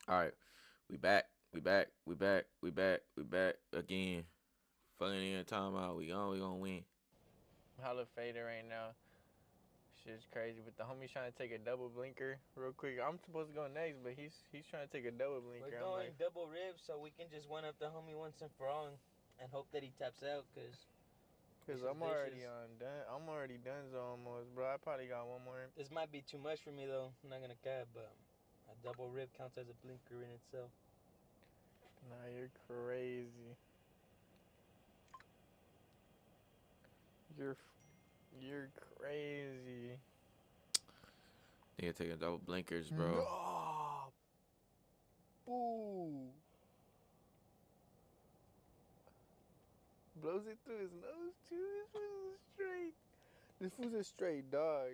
All right, we back. We back. We back. We back. We back again. Fucking in timeout. We gonna win. Hella faded right now. Shit's crazy. But the homie's trying to take a double blinker real quick. I'm supposed to go next, but he's trying to take a double blinker. We're going double ribs so we can just one up the homie once and for all and hope that he taps out Cause I'm already done. I'm already done almost, bro. I probably got one more. This might be too much for me though. I'm not gonna cap, but a double rib counts as a blinker in itself. Nah, you're crazy. You're crazy. Nigga taking double blinkers, bro. Oh, boo. Blows it through his nose too. This fool's straight. This fool's a straight dog.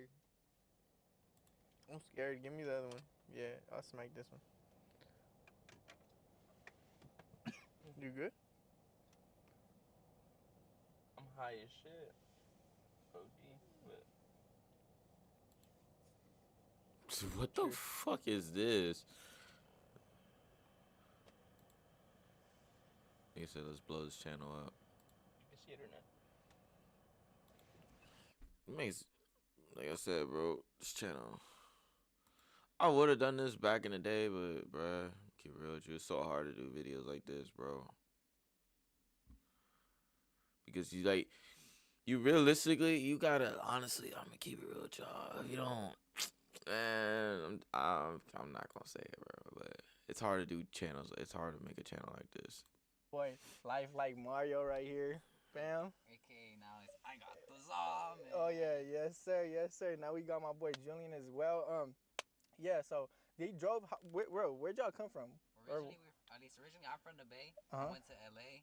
I'm scared. Give me the other one. Yeah, I'll smack this one. You good? I'm high as shit. OD, but What the fuck is this? He said, let's blow this channel up. you can see it or not. It makes, like I said, bro, this channel. I would have done this back in the day, but, bruh, keep it real with you. It's so hard to do videos like this, bro. Because you realistically, you gotta, honestly, I'm gonna keep it real with y'all. If you don't, man, I'm not gonna say it, bro, but it's hard to do channels. It's hard to make a channel like this. Boy, life like Mario right here. Bam. Okay, now it's I got the zombie. Oh yeah, yes sir. Now we got my boy Julian as well. Yeah. So they drove. Where'd y'all come from? Originally, I'm from the Bay. I went to LA.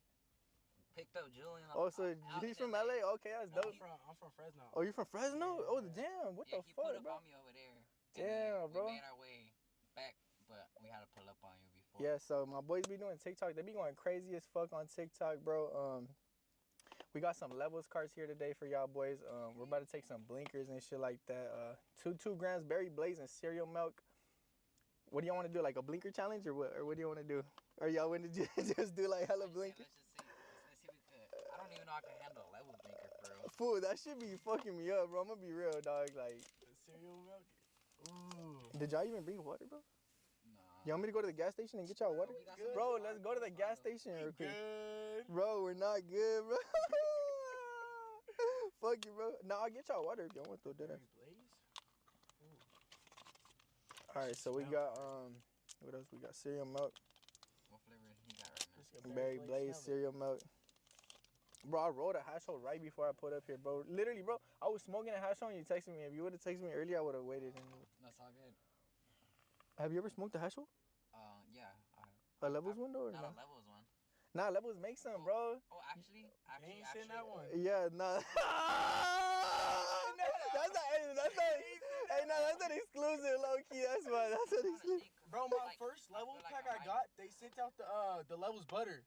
Picked up Julian. Oh, so he's from LA? Okay, that's dope. I'm from Fresno. Oh, you from Fresno? Oh, damn. What the he fuck, put up bro? on me over there. Damn, bro. We made our way back, but we had to pull up on you before. Yeah, so my boys be doing TikTok. They be going crazy as fuck on TikTok, bro. We got some levels cards here today for y'all boys. We're about to take some blinkers and shit like that. 2 grams berry blaze and cereal milk. What do y'all want to do? Like a blinker challenge or what? Or what do you want to do? Or y'all want to just do like hella blinkers? Let's just see. Let's see if we could. I don't even know I can handle a level blinker for real. Fool, that shit be fucking me up, bro. I'm gonna be real, dog. Like, Cereal milk? Ooh. did y'all even bring water, bro? Nah. You want me to go to the gas station and get y'all water? Bro, let's go to the gas station real quick. Bro, we're not good, bro. Fuck you, bro. Nah, I'll get y'all water if y'all want to. Dinner. Alright, so we got, what else? We got cereal milk. What flavor he got right now? Berry blaze, cereal milk. Bro, I rolled a hash hole right before I put up here, bro. Literally, bro, I was smoking a hash hole and you texted me. If you would have texted me earlier, I would have waited. That's all good. Have you ever smoked a hash hole? Yeah. A Levels one, though, or not no? a Levels one. Nah, Levels make some, bro. Oh, actually. You ain't seen that one? Yeah, nah. That's an exclusive, low key. That's an exclusive. Bro, my first Levels pack I got, they sent out the Levels butter.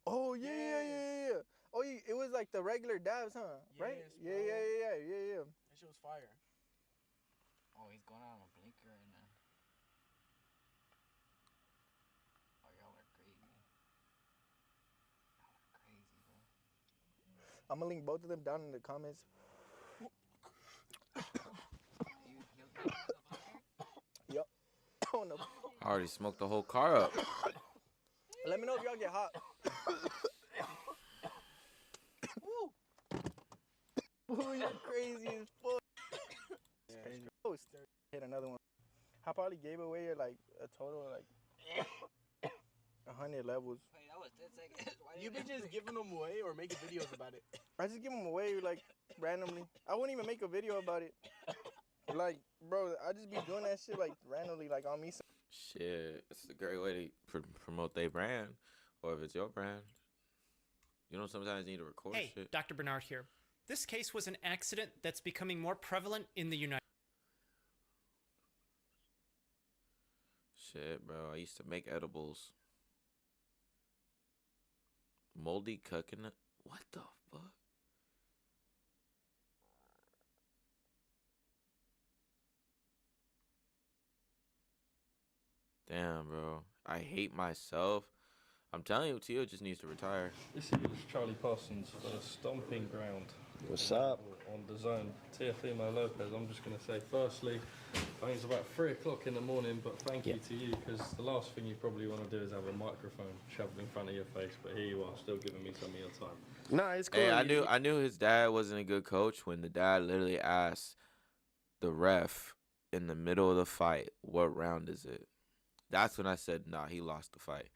Oh yeah. Oh, it was like the regular dabs, huh? Right? Yes, Yeah. That shit was fire. Oh, he's going out on a blinker right now. Oh, y'all are crazy. Y'all are crazy, bro. I'm gonna link both of them down in the comments. Yep. Oh no. I already smoked the whole car up. Let me know if y'all get hot. Ooh, you're crazy as fuck. Yeah, Crazy. Oh, hit another one. I probably gave away like a total of like 100 levels. Wait, that was 10 seconds. You be just giving them away or making videos about it? I just give them away like randomly. I wouldn't even make a video about it. Like, bro, I just be doing that shit like randomly, like on me. Shit, it's a great way to promote their brand. Or if it's your brand. You know, sometimes you need to record Hey, shit. Dr. Bernard here. This case was an accident that's becoming more prevalent in the United Shit, bro. I used to make edibles. Moldy coconut. What the fuck? Damn, bro. I hate myself. I'm telling you, Tio just needs to retire. This is Charlie Parsons for the stomping ground. What's up? On the zone. Teofimo Lopez. I'm just going to say, firstly, I think it's about 3 o'clock in the morning, but thank you to you, because the last thing you probably want to do is have a microphone shoved in front of your face, but here you are, still giving me some of your time. No, it's cool. Hey, I knew his dad wasn't a good coach when the dad literally asked the ref in the middle of the fight, what round is it? That's when I said, nah, he lost the fight.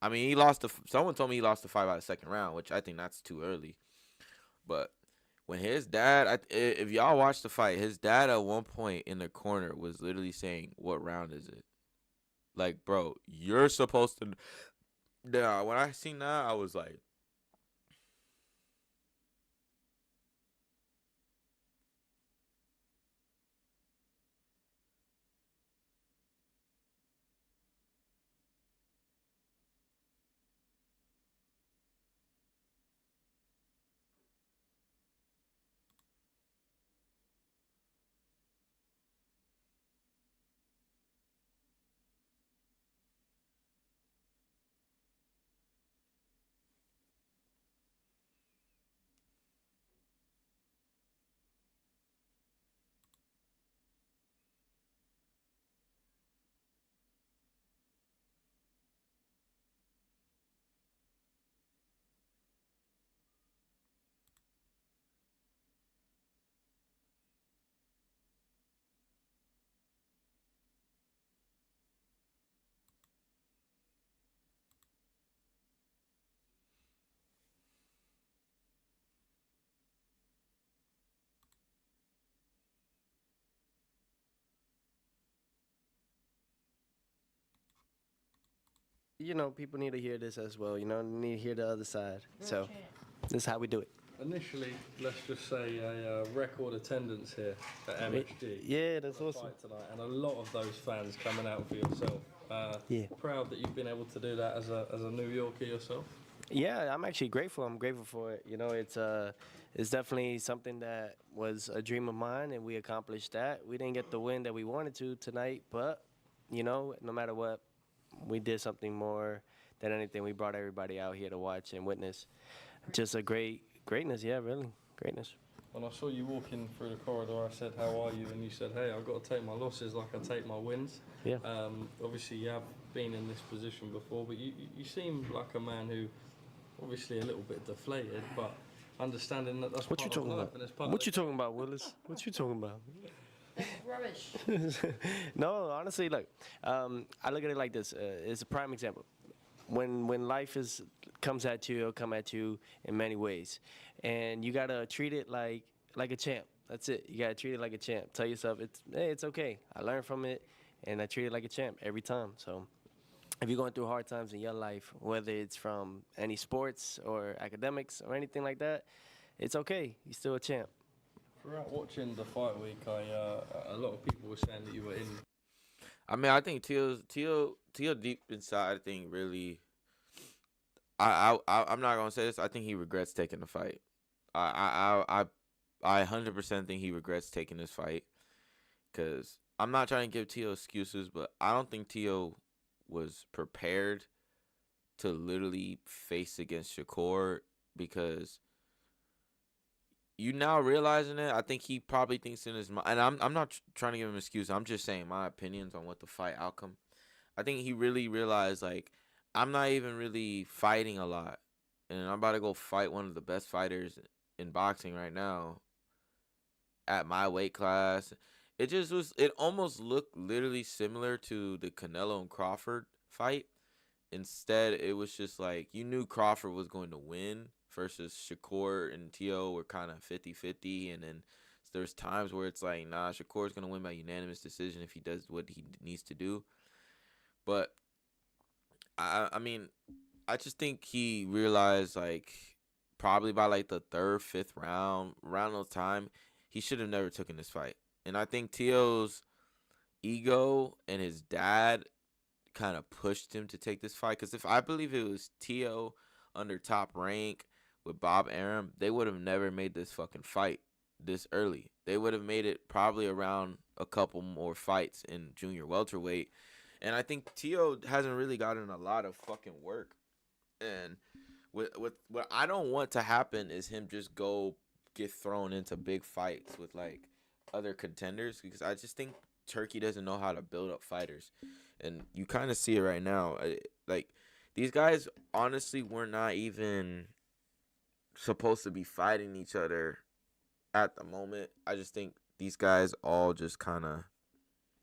I mean, he lost someone told me he lost the fight by the second round, which I think that's too early. But when his dad, if y'all watch the fight, his dad at one point in the corner was literally saying, what round is it? Like, bro, you're supposed to. Now, when I seen that, I was like, People need to hear this as well. They need to hear the other side. So this is how we do it. Initially, let's just say a record attendance here at MHG. Yeah, that's for the awesome. fight tonight, and a lot of those fans coming out for yourself. Yeah. Proud that you've been able to do that as a New Yorker yourself. Yeah, I'm actually grateful. I'm grateful for it. It's definitely something that was a dream of mine, and we accomplished that. We didn't get the win that we wanted to tonight, but no matter what, we did something more than anything. We brought everybody out here to watch and witness. Just a greatness, yeah, really greatness. When I saw you walking through the corridor, I said, "How are you?" And you said, "Hey, I've got to take my losses like I take my wins." Yeah. Obviously, you have been in this position before, but you seem like a man who, obviously, a little bit deflated, but understanding that that's What you part of talking life about? and it's part What of you talking about, Willis? What you talking about? Rubbish. No, honestly, look, I look at it like this. It's a prime example. When life comes at you, it'll come at you in many ways, and you gotta treat it like a champ. That's it. You gotta treat it like a champ. Tell yourself it's okay. I learned from it, and I treat it like a champ every time. So, if you're going through hard times in your life, whether it's from any sports or academics or anything like that, it's okay. You're still a champ. Throughout watching the fight week, a lot of people were saying that you were in. I mean, I think Tio deep inside, I think really, I'm not gonna say this. I think he regrets taking the fight. I 100% think he regrets taking this fight, because I'm not trying to give Tio excuses, but I don't think Tio was prepared to literally face against Shakur, because you now realizing it, I think he probably thinks in his mind, and I'm not trying to give him an excuse. I'm just saying my opinions on what the fight outcome. I think he really realized, like, I'm not even really fighting a lot, and I'm about to go fight one of the best fighters in boxing right now at my weight class. It almost looked literally similar to the Canelo and Crawford fight. Instead, it was just like you knew Crawford was going to win versus Shakur and Tio were kind of 50-50. And then there's times where it's like, nah, Shakur's going to win by unanimous decision if he does what he needs to do. But, I mean, I just think he realized, like, probably by, like, the third, fifth round, around those time, he should have never taken this fight. And I think Tio's ego and his dad kind of pushed him to take this fight. Because if I believe it was Tio under Top Rank with Bob Arum, they would have never made this fucking fight this early. They would have made it probably around a couple more fights in junior welterweight. And I think Tio hasn't really gotten a lot of fucking work. And with what I don't want to happen is him just go get thrown into big fights with like other contenders, because I just think Turkey doesn't know how to build up fighters. And you kind of see it right now. Like these guys honestly were not even supposed to be fighting each other at the moment. I just think these guys all just kind of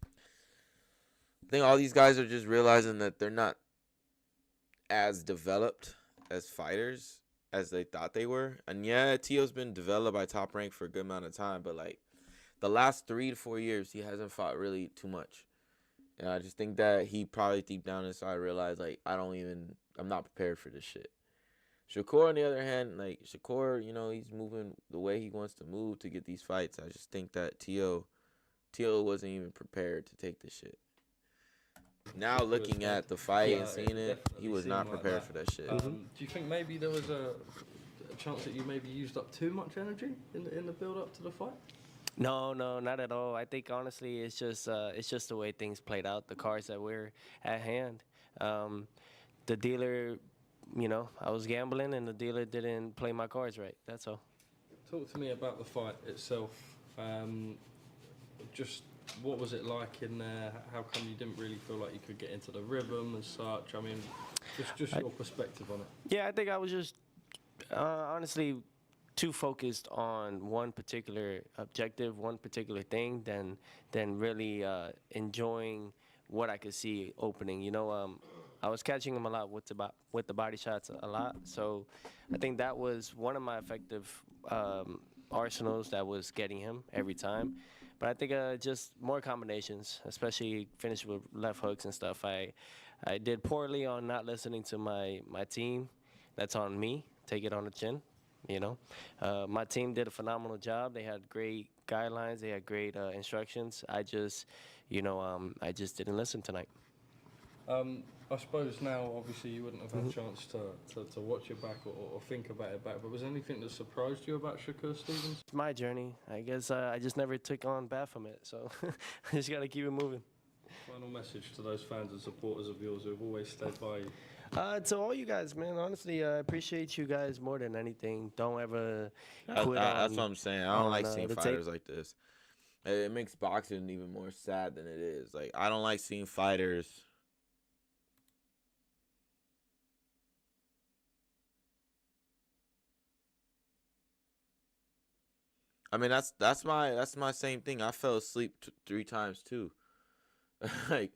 I think all these guys are just realizing that they're not as developed as fighters as they thought they were. And yeah, Tio's been developed by Top Rank for a good amount of time, but like the last 3 to 4 years, he hasn't fought really too much. And I just think that he probably deep down inside realized, like, I'm not prepared for this shit. Shakur, on the other hand, like, Shakur, he's moving the way he wants to move to get these fights. I just think that Tio wasn't even prepared to take this shit. Now looking at the fight and seeing it, he was not prepared for that shit. Do you think maybe there was a chance that you maybe used up too much energy in the build up to the fight? No, not at all. I think honestly, it's just the way things played out, the cards that were at hand. The dealer, I was gambling, and the dealer didn't play my cards right. That's all. Talk to me about the fight itself. Just what was it like in there? How come you didn't really feel like you could get into the rhythm and such? I mean, just your perspective on it. Yeah, I think I was just honestly too focused on one particular objective, one particular thing, than really enjoying what I could see opening. I was catching him a lot with the body shots a lot. So I think that was one of my effective arsenals that was getting him every time. But I think just more combinations, especially finish with left hooks and stuff. I did poorly on not listening to my team. That's on me. Take it on the chin. My team did a phenomenal job. They had great guidelines. They had great instructions. I just didn't listen tonight. I suppose now, obviously, you wouldn't have had a chance to watch it back or think about it back, but was there anything that surprised you about Shakur Stevens? It's my journey. I guess I just never took on Baphomet, so I just got to keep it moving. Final message to those fans and supporters of yours who have always stayed by you. To all you guys, man, honestly, I appreciate you guys more than anything. Don't ever quit That's what I'm saying. I don't like seeing fighters tape. like this. It makes boxing even more sad than it is. Like, I don't like seeing fighters. I mean, that's my same thing. I fell asleep 3 times too. Like,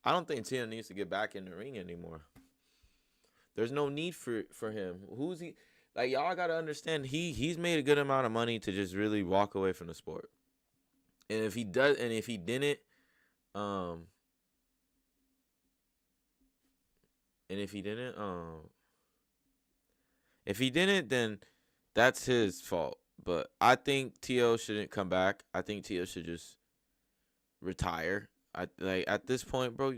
I don't think Tina needs to get back in the ring anymore. There's no need for him. Who's he? Like, y'all gotta understand, he's made a good amount of money to just really walk away from the sport. And if he didn't, then that's his fault. But I think Tio shouldn't come back. I think Tio should just retire. At this point, bro.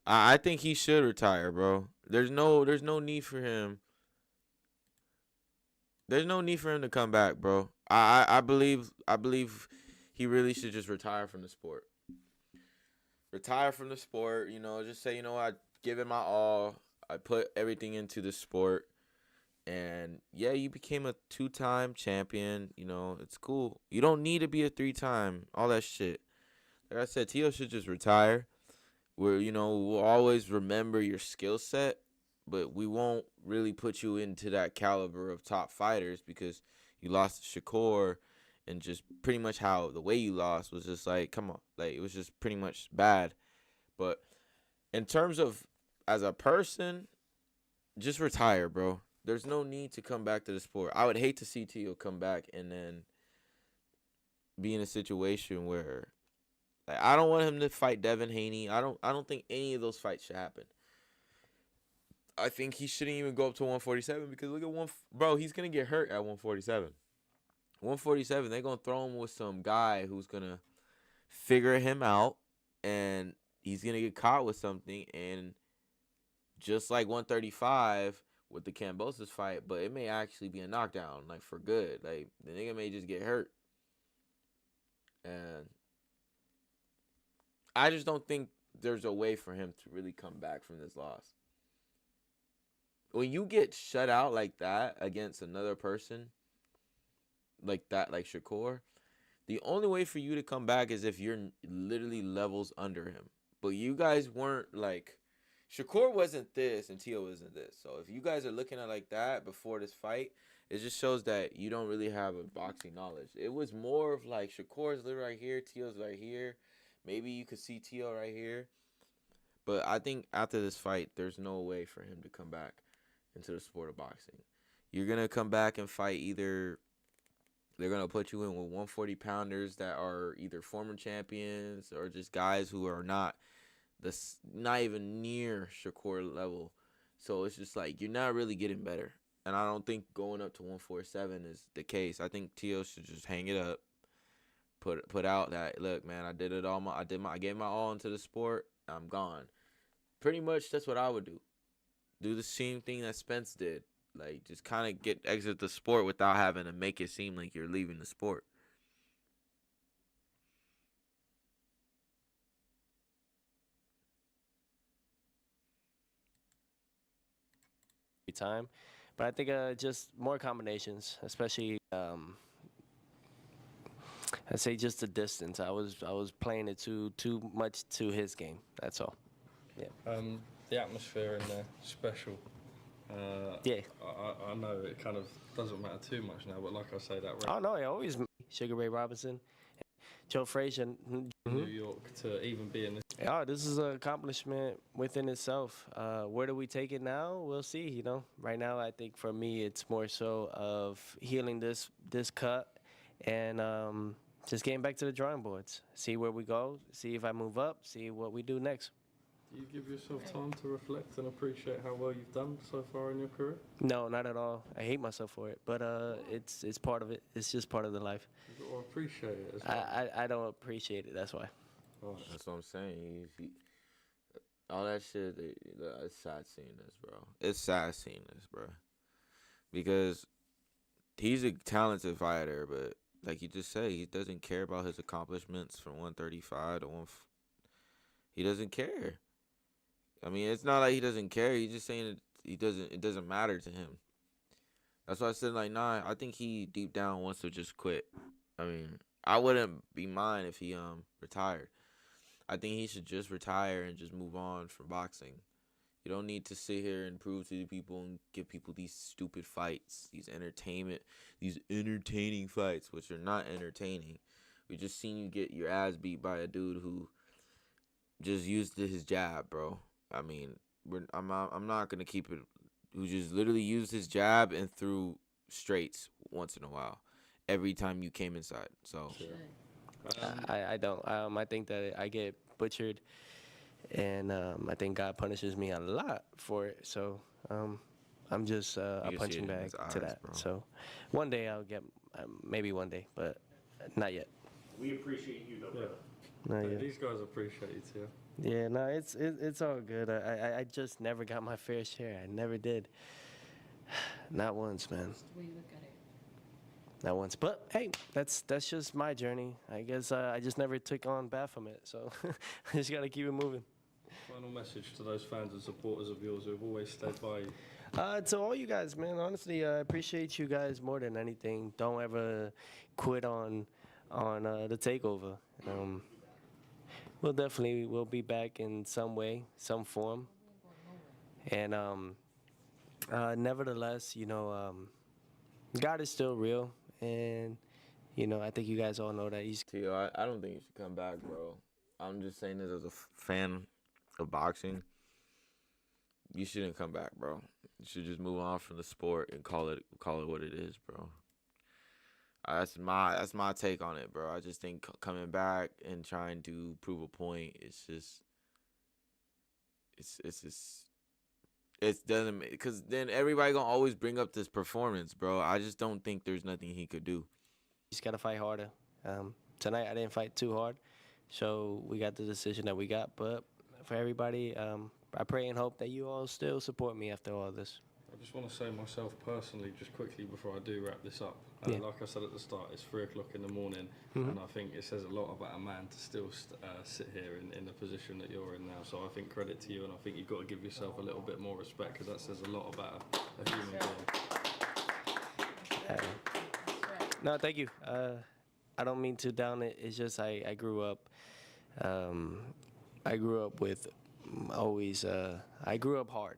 I think he should retire, bro. There's no need for him. There's no need for him to come back, bro. I believe he really should just retire from the sport. Retire from the sport, just say, I give it my all. I put everything into the sport. And yeah, you became a 2-time champion. It's cool. You don't need to be a 3-time, all that shit. Like I said, Tio should just retire. We'll always remember your skill set, but we won't really put you into that caliber of top fighters because you lost to Shakur and just pretty much how the way you lost was just like, come on, like it was just pretty much bad. But in terms of as a person, just retire, bro. There's no need to come back to the sport. I would hate to see Tio come back and then be in a situation where, like, I don't want him to fight Devin Haney. I don't think any of those fights should happen. I think he shouldn't even go up to 147 because look at bro, he's gonna get hurt at 147. 147, they're gonna throw him with some guy who's gonna figure him out, and he's gonna get caught with something, and just like 135 with the Kambosos fight, but it may actually be a knockdown, like for good. Like the nigga may just get hurt, and I just don't think there's a way for him to really come back from this loss. When you get shut out like that against another person, like that, like Shakur, the only way for you to come back is if you're literally levels under him. But you guys weren't like, Shakur wasn't this and Tio wasn't this. So if you guys are looking at like that before this fight, it just shows that you don't really have a boxing knowledge. It was more of like Shakur's literally right here, Tio's right here. Maybe you could see Tio right here. But I think after this fight, there's no way for him to come back into the sport of boxing. You're going to come back and fight either, they're going to put you in with 140 pounders that are either former champions or just guys who are not even near Shakur level. So it's just like, you're not really getting better. And I don't think going up to 147 is the case. I think Tio should just hang it up. Put out that, look, man, I did it all. I gave my all into the sport. I'm gone. Pretty much that's what I would do. Do the same thing that Spence did. Like, just kind of exit the sport without having to make it seem like you're leaving the sport. Time, but I think just more combinations, especially I'd say just the distance. I was playing it too much to his game. That's all. Yeah. The atmosphere in there, special. Yeah. I know it kind of doesn't matter too much now, but like I say, that Oh no, I always Sugar Ray Robinson, Joe Frazier, New York to even be in this. Yeah, this is an accomplishment within itself. Where do we take it now? We'll see. You know, right now I think for me it's more so of healing this cut and just getting back to the drawing boards. See where we go. See if I move up. See what we do next. Do you give yourself time to reflect and appreciate how well you've done so far in your career? No, not at all. I hate myself for it, but it's part of it. It's just part of the life. You've got to appreciate it as well. I don't appreciate it. That's why. Oh, that's what I'm saying. All that shit, it's sad seeing this, bro. It's sad seeing this, bro. Because he's a talented fighter, but like you just said, he doesn't care about his accomplishments from 135 to 1. He doesn't care. I mean, it's not like he doesn't care. He's just saying it doesn't matter to him. That's why I said, like, nah, I think he deep down wants to just quit. I mean, I wouldn't be mine if he retired. I think he should just retire and just move on from boxing. You don't need to sit here and prove to the people and give people these stupid fights, these entertaining fights, which are not entertaining. We just seen you get your ass beat by a dude who just used his jab, bro. I mean, I'm not gonna keep it. Who just literally used his jab and threw straights once in a while, every time you came inside. So, I don't. I think that I get butchered, and I think God punishes me a lot for it. So I'm just a punching bag to that. Bro. So one day I'll get, maybe one day, but not yet. We appreciate you though, brother. Not yet. These guys appreciate you too. Yeah, no, it's all good. I just never got my fair share. I never did. Not once, man. That's the way you look at it. Not once. But hey, that's just my journey. I guess I just never took on Baphomet, so I just gotta keep it moving. Final message to those fans and supporters of yours who have always stayed by you. To all you guys, man, honestly, I appreciate you guys more than anything. Don't ever quit on the takeover. We'll be back in some way, some form. And nevertheless, God is still real, and You know, I think you guys all know that he's. Tio, I don't think you should come back, bro. I'm just saying this as a fan of boxing. You shouldn't come back, bro. You should just move on from the sport and call it what it is, bro. That's my take on it, bro. I just think coming back and trying to prove a point, it doesn't, because then everybody gonna always bring up this performance, bro. I just don't think there's nothing he could do. He's got to fight harder. Tonight I didn't fight too hard, so we got the decision that we got. But for everybody, I pray and hope that you all still support me after all this. I just want to say myself personally, just quickly before I do wrap this up. Like I said at the start, it's 3 o'clock in the morning, and I think it says a lot about a man to still sit here in the position that you're in now. So I think credit to you, and I think you've got to give yourself a little bit more respect, because that says a lot about a human being. No, thank you. I don't mean to down it. It's just I grew up. I grew up with always. I grew up hard.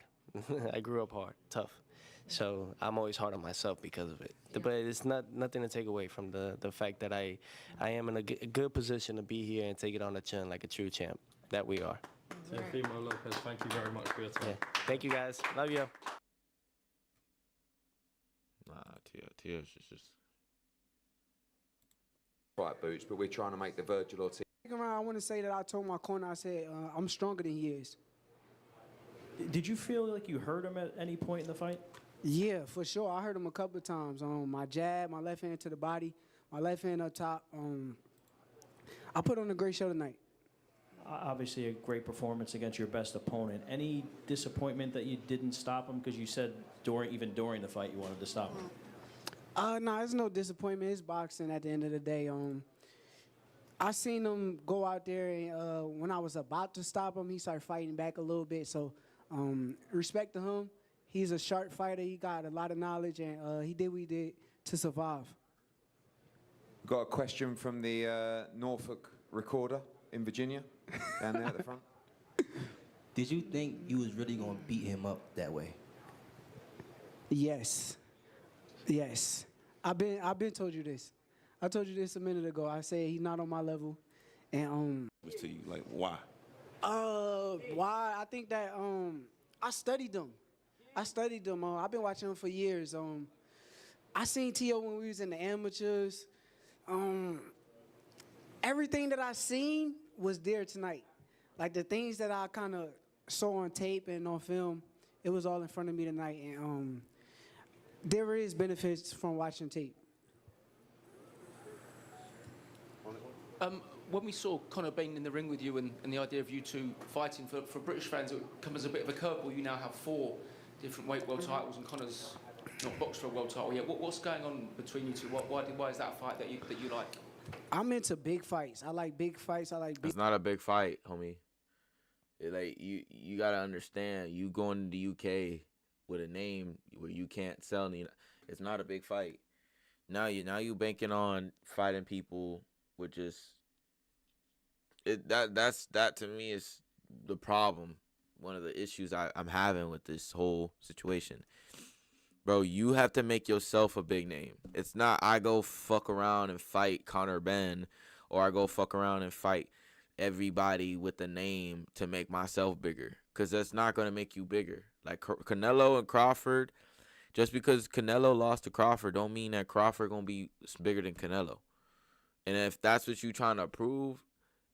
I grew up hard, tough. So I'm always hard on myself because of it. Yeah. But it's nothing to take away from the fact that I am in a good position to be here and take it on the chin like a true champ that we are. Teofimo Lopez, thank you very much for your time. Yeah. Thank you, guys. Love you. Nah, Tio's just right boots, but we're trying to make the Virgil Ortiz. I want to say that I told my corner, I said, I'm stronger than he is. Did you feel like you hurt him at any point in the fight? Yeah, for sure. I hurt him a couple of times. My jab, my left hand to the body, my left hand up top. I put on a great show tonight. Obviously a great performance against your best opponent. Any disappointment that you didn't stop him? Because you said even during the fight you wanted to stop him. No, there's no disappointment. It's boxing at the end of the day. I seen him go out there, and when I was about to stop him, he started fighting back a little bit. So respect to him. He's a sharp fighter. He got a lot of knowledge, and he did what he did to survive. Got a question from the Norfolk Recorder in Virginia, down there at the front. Did you think you was really gonna beat him up that way? Yes. Yes. I've been told you this. I told you this a minute ago. I said he's not on my level, and To you, like, why? why? I think that I studied them. I've been watching him for years. I seen T.O. when we was in the amateurs. Everything that I seen was there tonight. Like the things that I kind of saw on tape and on film, it was all in front of me tonight. And there is benefits from watching tape. When we saw Conor being in the ring with you and the idea of you two fighting, for British fans, it would come as a bit of a curveball. You now have 4 different weight world titles, and Conor's not boxed for a world title yet. What's going on between you two? Why is that a fight that you like? I'm into big fights. I like big fights. It's not a big fight, homie. You gotta understand. You going to the UK with a name where you can't sell any. It's not a big fight. Now you banking on fighting people with just that to me is the problem. One of the issues I'm having with this whole situation. Bro, you have to make yourself a big name. It's not I go fuck around and fight Conor Ben, or I go fuck around and fight everybody with a name to make myself bigger, because that's not going to make you bigger. Like Canelo and Crawford, just because Canelo lost to Crawford don't mean that Crawford going to be bigger than Canelo. And if that's what you trying to prove,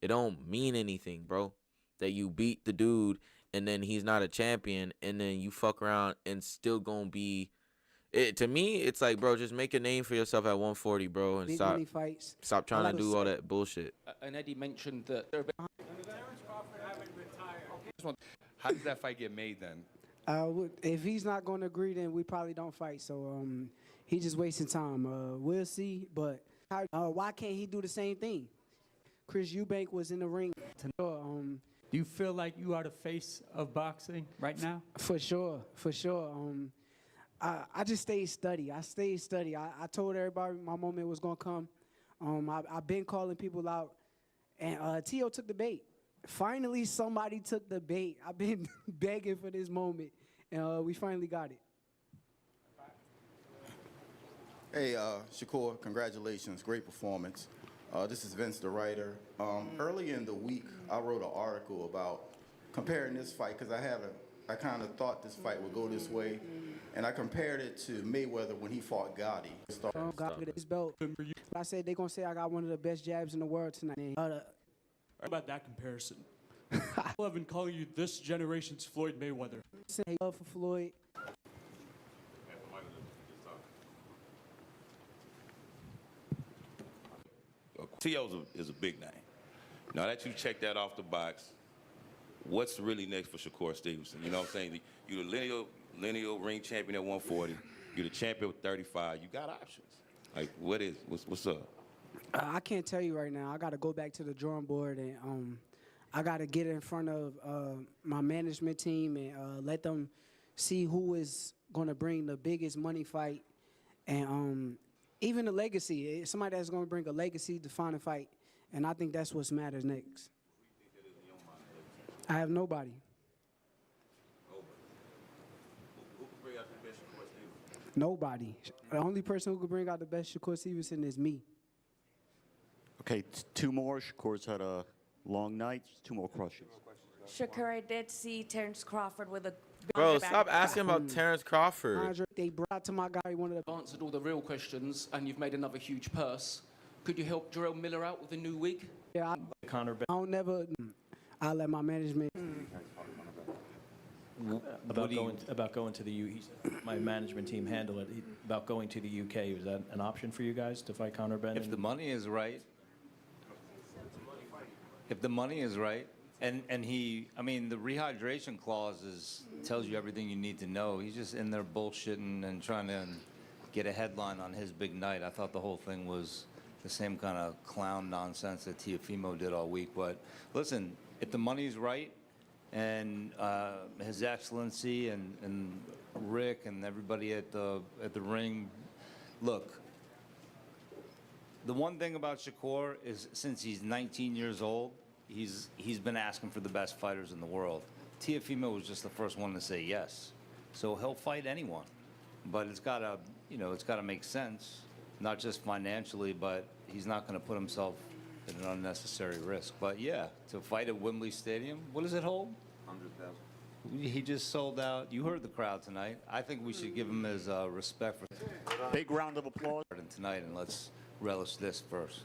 it don't mean anything, bro. That you beat the dude and then he's not a champion, and then you fuck around and still going to be. To me, it's like, bro, just make a name for yourself at 140, bro, and stop trying to do all that bullshit. And Eddie mentioned that. How does that fight get made then? If he's not going to agree, then we probably don't fight. So he's just wasting time. We'll see. But why can't he do the same thing? Chris Eubank was in the ring. Do you feel like you are the face of boxing right now? For sure. I just stayed steady. I told everybody my moment was going to come. I've been calling people out. And T.O. took the bait. Finally, somebody took the bait. I've been begging for this moment. And we finally got it. Hey, Shakur, congratulations. Great performance. This is Vince, the writer. Early in the week, I wrote an article about comparing this fight because I kind of thought this fight would go this way, and I compared it to Mayweather when he fought Gotti. Oh, God, get his belt. I said they're going to say I got one of the best jabs in the world tonight. How about that comparison? I've been calling you this generation's Floyd Mayweather. Say love for Floyd. T.O. is a big name. Now that you check that off the box, what's really next for Shakur Stevenson? You know what I'm saying? You're the lineal ring champion at 140. You're the champion with 35. You got options. Like, what's up? I can't tell you right now. I got to go back to the drawing board and I got to get in front of my management team and let them see who is going to bring the biggest money fight and even the legacy. Somebody that's going to bring a legacy-defining fight, and I think that's what matters next. I have nobody. Nobody. The only person who could bring out the best Shakur Stevenson is me. Okay, two more. Shakur's had a long night. Two more questions. Shakur, I did see Terrence Crawford with a... Bro, stop asking about Terrence Crawford. Andre, they brought to my guy one of the... Answered all the real questions, and you've made another huge purse. Could you help Jarrell Miller out with a new wig? Yeah, I don't never... I'll let my management... About going to the U. My management team handle it. About going to the UK. Was that an option for you guys to fight Conor Benn? If the money is right. If the money is right, and he, I mean, the rehydration clause tells you everything you need to know. He's just in there bullshitting and trying to get a headline on his big night. I thought the whole thing was the same kind of clown nonsense that Teofimo did all week. But listen, if the money's right, and His Excellency and Rick and everybody at the ring, look. The one thing about Shakur is since he's 19 years old, he's been asking for the best fighters in the world. Teofimo was just the first one to say yes, so he'll fight anyone, but it's gotta make sense, not just financially, but he's not gonna put himself at an unnecessary risk. But yeah, to fight at Wembley Stadium, what does it hold? 100,000. He just sold out. You heard the crowd tonight. I think we should give him his respect for. Big round of applause Tonight, and let's relish this first.